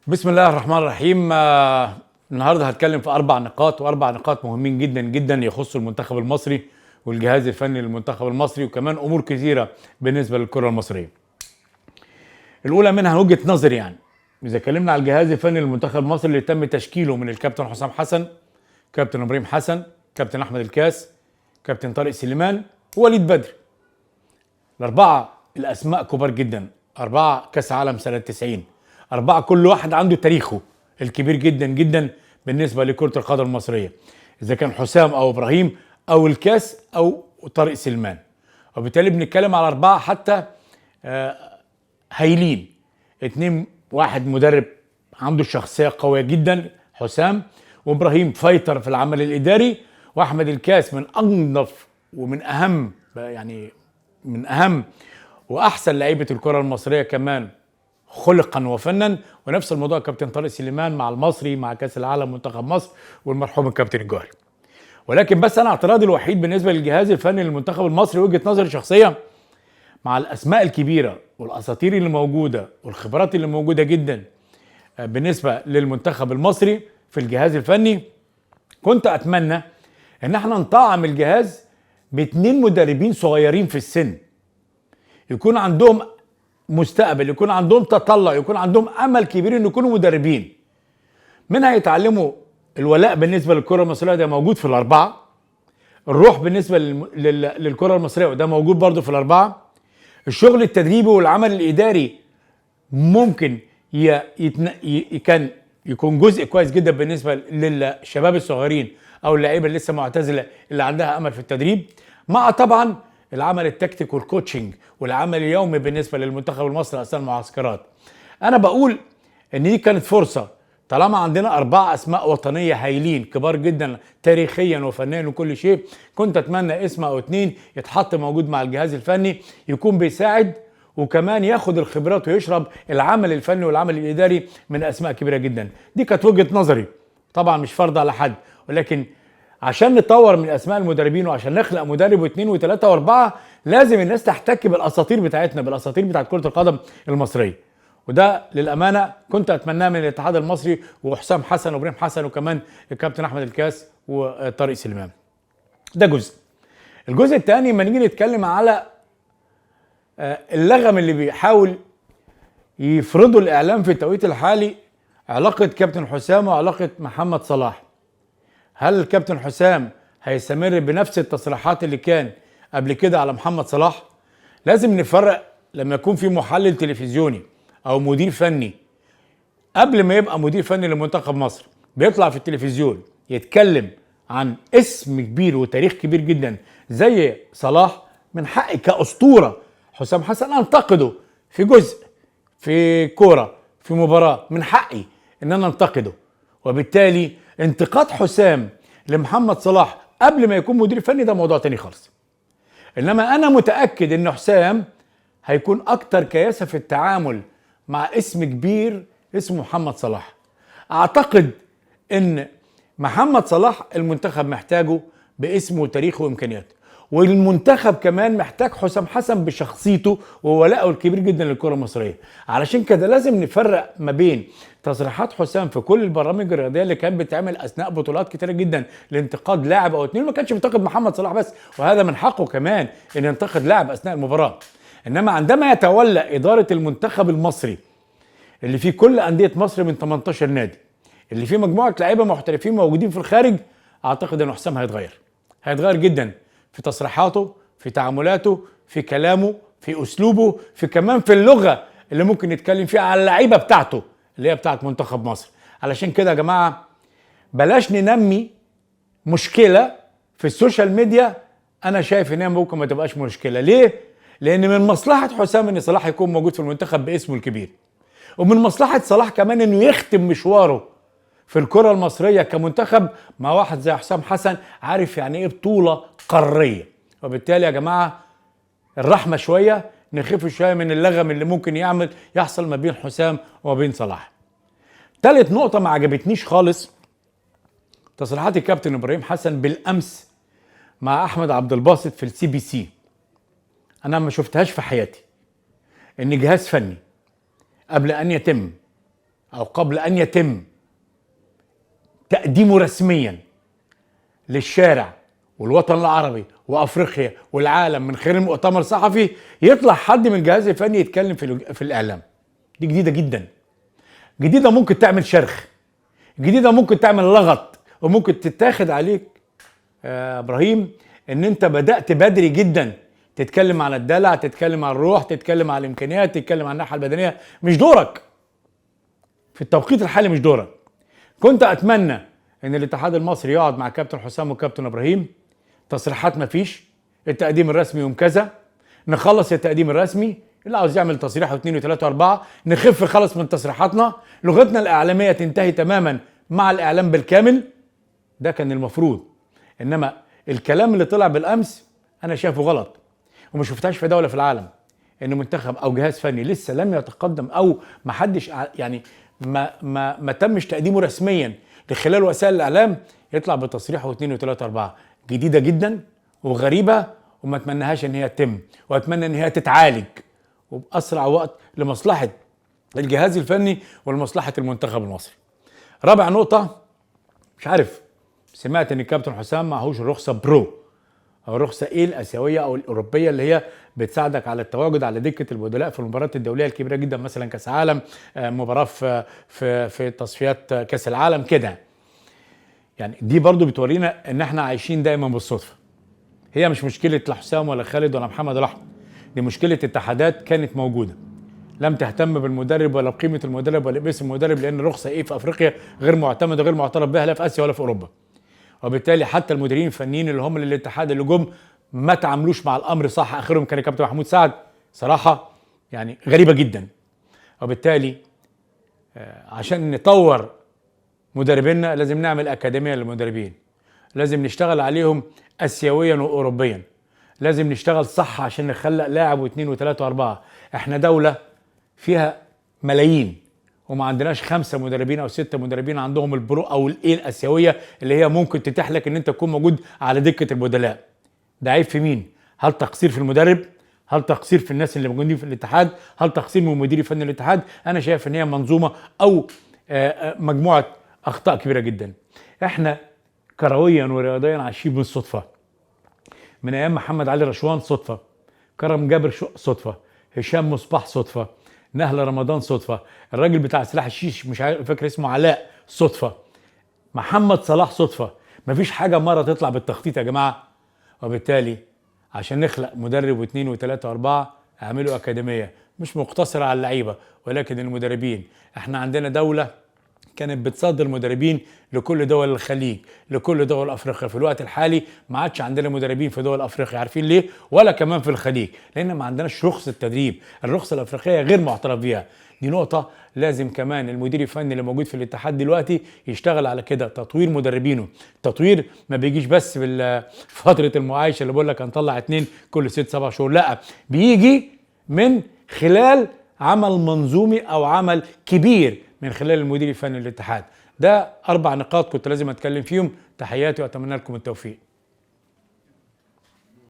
بسم الله الرحمن الرحيم. النهارده هتكلم في اربع نقاط واربع نقاط مهمين جدا جدا يخصوا المنتخب المصري والجهاز الفني للمنتخب المصري وكمان امور كثيره بالنسبه للكره المصريه. الاولى منها وجهه نظري، يعني اذا اتكلمنا على الجهاز الفني للمنتخب المصري اللي تم تشكيله من الكابتن حسام حسن، كابتن ابراهيم حسن، كابتن احمد الكاس، كابتن طارق سليمان، ووليد بدر. الاربعه الاسماء كبار جدا، اربعه كاس عالم سنه 90، أربعة كل واحد عنده تاريخه الكبير جدا جدا بالنسبة لكرة القدم المصرية، إذا كان حسام أو إبراهيم أو الكاس أو طارق سليمان. وبالتالي بنتكلم على أربعة حتى هايلين. اتنين، واحد مدرب عنده شخصية قوية جدا حسام، وإبراهيم فايتر في العمل الإداري، وأحمد الكاس من أنظف ومن أهم، يعني من أهم وأحسن لعيبة الكرة المصرية كمان خلقا وفنا. ونفس الموضوع كابتن طارق سليمان مع المصري، مع كاس العالم منتخب مصر، والمرحوم الكابتن الجوهري. ولكن بس انا اعتراضي الوحيد بالنسبه للجهاز الفني للمنتخب المصري وجهه نظري شخصيه، مع الاسماء الكبيره والاساطير اللي موجوده والخبرات اللي موجوده جدا بالنسبه للمنتخب المصري في الجهاز الفني، كنت اتمنى ان احنا نطعم الجهاز باتنين مدربين صغيرين في السن، يكون عندهم مستقبل، يكون عندهم تطلع، يكون عندهم امل كبير ان يكونوا مدربين منها يتعلموا الولاء بالنسبه للكره المصريه، ده موجود في الاربعه. الروح بالنسبه للكره المصريه وده موجود برضو في الاربعه. الشغل التدريبي والعمل الاداري ممكن كان يكون جزء كويس جدا بالنسبه للشباب الصغيرين او اللعيبه اللي لسه معتزله اللي عندها امل في التدريب، مع طبعا العمل التكتيك والكوتشنج والعمل اليومي بالنسبه للمنتخب المصري اثناء المعسكرات. انا بقول ان دي كانت فرصه، طالما عندنا اربع اسماء وطنيه هايلين كبار جدا تاريخيا وفنيا وكل شيء، كنت اتمنى اسم او اتنين يتحط موجود مع الجهاز الفني يكون بيساعد وكمان ياخد الخبرات ويشرب العمل الفني والعمل الاداري من اسماء كبيره جدا. دي كانت وجهه نظري، طبعا مش فرض على حد، ولكن عشان نطور من اسماء المدربين وعشان نخلق مدرب واثنين وثلاثه واربعه لازم الناس تحتك بالاساطير بتاعتنا، بالاساطير بتاعت كره القدم المصريه. وده للامانه كنت اتمناه من الاتحاد المصري وحسام حسن وابراهيم حسن وكمان الكابتن احمد الكاس وطارق سليمان. ده جزء. الجزء الثاني لما نيجي نتكلم على اللغم اللي بيحاول يفرضوا الاعلام في التوقيت الحالي، علاقه كابتن حسام وعلاقه محمد صلاح. هل الكابتن حسام هيستمر بنفس التصريحات اللي كان قبل كده على محمد صلاح؟ لازم نفرق لما يكون في محلل تلفزيوني او مدير فني قبل ما يبقى مدير فني لمنتخب مصر بيطلع في التلفزيون يتكلم عن اسم كبير وتاريخ كبير جدا زي صلاح، من حقي كأسطورة حسام حسن انتقده في جزء، في كورة، في مباراة، من حقي ان انا انتقده. وبالتالي انتقاد حسام لمحمد صلاح قبل ما يكون مدير فني ده موضوع تاني خالص. انما انا متأكد ان حسام هيكون اكتر كياسة في التعامل مع اسم كبير اسمه محمد صلاح. اعتقد ان محمد صلاح المنتخب محتاجه باسمه وتاريخه وامكانياته، والمنتخب كمان محتاج حسام حسن بشخصيته وولائه الكبير جدا للكره المصريه. علشان كده لازم نفرق ما بين تصريحات حسام في كل البرامج الرياضيه اللي كانت بتعمل اثناء بطولات كتيره جدا لانتقاد لاعب او اتنين، ما كانش بينتقد محمد صلاح بس، وهذا من حقه كمان ان ينتقد لاعب اثناء المباراه. انما عندما يتولى اداره المنتخب المصري اللي فيه كل انديه مصر من 18 نادي، اللي فيه مجموعه لعيبه محترفين موجودين في الخارج، اعتقد ان حسام هيتغير جدا في تصريحاته، في تعاملاته، في كلامه، في اسلوبه، في كمان في اللغه اللي ممكن يتكلم فيها على اللعيبه بتاعته اللي هي بتاعت منتخب مصر. علشان كده يا جماعه بلاش ننمي مشكله في السوشيال ميديا. انا شايف ان هي ممكن ما تبقاش مشكله. ليه؟ لان من مصلحه حسام ان صلاح يكون موجود في المنتخب باسمه الكبير، ومن مصلحه صلاح كمان انه يختم مشواره في الكرة المصرية كمنتخب مع واحد زي حسام حسن عارف يعني ايه بطولة قارية. وبالتالي يا جماعة الرحمة شوية، نخف شوية من اللغم اللي ممكن يحصل ما بين حسام وما بين صلاح. تالت نقطة ما عجبتنيش خالص تصريحات الكابتن ابراهيم حسن بالامس مع احمد عبد الباسط في السي بي سي. انا ما شفتهاش في حياتي ان جهاز فني قبل ان يتم او قبل ان يتم تقديمه رسميا للشارع والوطن العربي وافريقيا والعالم من خلال مؤتمر صحفي، يطلع حد من الجهاز الفني يتكلم في الاعلام. دي جديده جدا، جديده ممكن تعمل شرخ، جديده ممكن تعمل لغط، وممكن تتاخد عليك يا ابراهيم ان انت بدات بدري جدا تتكلم عن الدلع، تتكلم عن الروح، تتكلم عن الامكانيات، تتكلم عن الناحيه البدنيه. مش دورك في التوقيت الحالي، مش دورك. كنت اتمنى ان الاتحاد المصري يقعد مع كابتن حسام وكابتن ابراهيم، تصريحات مفيش، التقديم الرسمي يوم كذا، نخلص التقديم الرسمي، اللي عاوز يعمل تصريح واثنين وثلاثه واربعه نخف خلص من تصريحاتنا، لغتنا الاعلاميه تنتهي تماما مع الاعلام بالكامل. ده كان المفروض. انما الكلام اللي طلع بالامس انا شايفه غلط، وما شفتهاش في دوله في العالم ان منتخب او جهاز فني لسه لم يتقدم او ما حدش يعني ما تمش تقديمه رسميا لخلال وسائل الاعلام يطلع بتصريح واثنين وثلاثه واربعه. جديده جدا وغريبه، وما اتمناهاش ان هي تتم، واتمنى ان هي تتعالج وباسرع وقت لمصلحه الجهاز الفني ولمصلحه المنتخب المصري. رابع نقطه، مش عارف، سمعت ان الكابتن حسام معهوش الرخصه برو او الرخصه ايه الاسيويه او الاوروبيه اللي هي بتساعدك على التواجد على دكه البدلاء في المباريات الدوليه الكبيره جدا، مثلا كاس عالم، مباراه في تصفيات كاس العالم كده. يعني دي برضو بتورينا ان احنا عايشين دايما بالصدفه. هي مش مشكله لا حسام ولا خالد ولا محمد ولا احمد، دي مشكله اتحادات كانت موجوده لم تهتم بالمدرب ولا بقيمه المدرب ولا باسم المدرب، لان الرخصه ايه في افريقيا غير معتمده غير معترف بها لا في اسيا ولا في اوروبا. وبالتالي حتى المديرين الفنيين اللي هم للاتحاد اللي جم ما تعاملوش مع الامر صح. اخرهم كان الكابتن محمود سعد، صراحه يعني غريبه جدا. وبالتالي عشان نطور مدربينا لازم نعمل اكاديميه للمدربين، لازم نشتغل عليهم اسيويا واوروبيا، لازم نشتغل صح عشان نخلق لاعب واثنين وثلاثه واربعه. احنا دوله فيها ملايين وما عندناش 5 مدربين او 6 مدربين عندهم البرو او الايه الاسيويه اللي هي ممكن تتيح لك ان انت تكون موجود على دكه البدلاء. ده عيب في مين؟ هل تقصير في المدرب؟ هل تقصير في الناس اللي موجودين في الاتحاد؟ هل تقصير من مدير فني الاتحاد؟ انا شايف ان هي منظومه او مجموعه اخطاء كبيره جدا. احنا كرويا ورياضيا عايشين بالصدفه. من ايام محمد علي رشوان صدفه، كرم جابر صدفه، هشام مصباح صدفه، نهله رمضان صدفه، الراجل بتاع سلاح الشيش مش عارف فاكر اسمه علاء صدفه، محمد صلاح صدفه. مفيش حاجه مره تطلع بالتخطيط يا جماعه. وبالتالي عشان نخلق مدرب واثنين وثلاثه واربعه اعملوا اكاديميه مش مقتصره على اللعيبه ولكن المدربين. احنا عندنا دوله كانت بتصدر مدربين لكل دول الخليج، لكل دول افريقيا. في الوقت الحالي ما عادش عندنا مدربين في دول افريقيا، عارفين ليه؟ ولا كمان في الخليج، لان ما عندناش رخصه تدريب، الرخصه الافريقيه غير معترف بيها. دي نقطه لازم كمان المدير الفني اللي موجود في الاتحاد دلوقتي يشتغل على كده، تطوير مدربينه. التطوير ما بيجيش بس فتره المعايشه اللي بقول لك هنطلع 2 كل 6-7 شهور، لا، بيجي من خلال عمل منظومي او عمل كبير من خلال المدير الفني للاتحاد. ده 4 نقاط كنت لازم اتكلم فيهم. تحياتي واتمنى لكم التوفيق.